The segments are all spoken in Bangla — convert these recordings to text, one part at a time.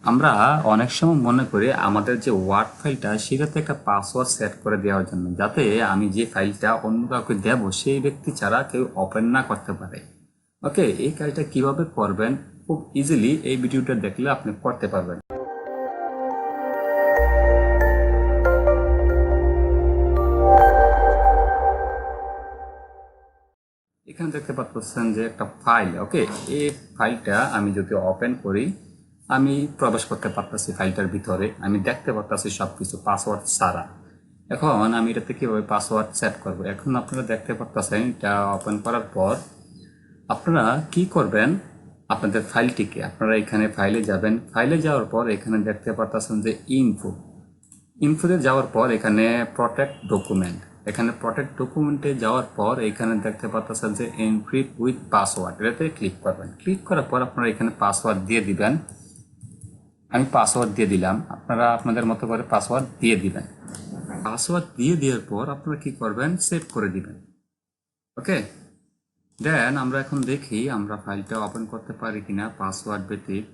আমরা অনেক সময় মনে করি আমাদের যে ওয়ার্ড ফাইলটা সেটাতে একটা পাসওয়ার্ড সেট করে দেওয়ার জন্য, যাতে আমি যে ফাইলটা অন্য কাউকে দেব সেই ব্যক্তি ছাড়া কেউ ওপেন না করতে পারে। ওকে, এই কাজটা কিভাবে করবেন খুব ইজিলি এই ভিডিওটা দেখলে আপনি করতে পারবেন। এখানে দেখতে পাচ্ছেন যে একটা ফাইল। ওকে, এই ফাইলটা আমি যদি ওপেন করি আমি প্রবেশ করতে পারতেছি ফাইলটার ভিতরে, আমি দেখতে পারতেছি সবকিছু পাসওয়ার্ড ছাড়া। এখন আমি এটাতে কিভাবে পাসওয়ার্ড সেট করব, এখন আপনারা দেখতে পারতেছেন এটা ওপেন করার পর আপনারা কি করবেন, আপনাদের ফাইলটিকে আপনারা এখানে ফাইলে যাবেন। ফাইলে যাওয়ার পর এখানে দেখতে পারতেছেন যে ইনফোতে যাওয়ার পর এখানে প্রোটেক্ট ডকুমেন্ট, এখানে প্রোটেক্ট ডকুমেন্টে যাওয়ার পর এখানে দেখতে পাচ্ছেন যে এনক্রিপ্ট উইথ পাসওয়ার্ড, এটাতে ক্লিক করবেন। ক্লিক করার পর আপনারা এখানে পাসওয়ার্ড দিয়ে দিবেন। আমি পাসওয়ার্ড দিয়ে দিলাম, আপনারা আপনাদের মতো করে পাসওয়ার্ড দিয়ে দিবেন। পাসওয়ার্ড দিয়ে দেওয়ার পর আপনারা কি করবেন, সেভ করে দিবেন। ওকে, দেন আমরা এখন দেখি আমরা ফাইলটা ওপেন করতে পারি কিনা পাসওয়ার্ড ব্যতীত।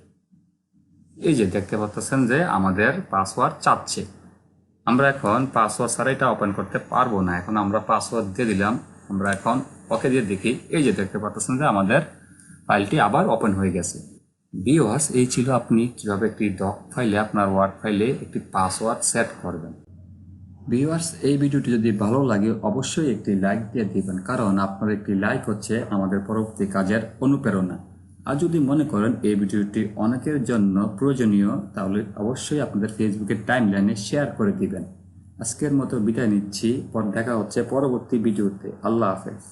এই যে দেখতে পাচ্ছেন যে আমাদের পাসওয়ার্ড চাচ্ছে, আমরা এখন পাসওয়ার্ড ছাড়া এটা ওপেন করতে পারবো না। এখন আমরা পাসওয়ার্ড দিয়ে দিলাম, আমরা এখন ওকে দিয়ে দেখি। এই যে দেখতে পাচ্ছেন যে আমাদের ফাইলটি আবার ওপেন হয়ে গেছে। ভিউয়ার্স, এই ছিল আপনি কিভাবে একটি ডক ফাইলে আপনার ওয়ার্ড ফাইলে একটি পাসওয়ার্ড সেট করবেন। ভিউয়ার্স, এই ভিডিওটি যদি ভালো লাগে অবশ্যই একটি লাইক দিয়ে দিবেন, কারণ আপনার একটি লাইক হচ্ছে আমাদের পরবর্তী কাজের অনুপ্রেরণা। আর যদি মনে করেন এই ভিডিওটি অনেকের জন্য প্রয়োজনীয় তাহলে অবশ্যই আপনাদের ফেসবুকের টাইমলাইনে শেয়ার করে দিবেন। আজকের মতো বিদায় নিচ্ছি, পর দেখা হচ্ছে পরবর্তী ভিডিওতে। আল্লাহ হাফেজ।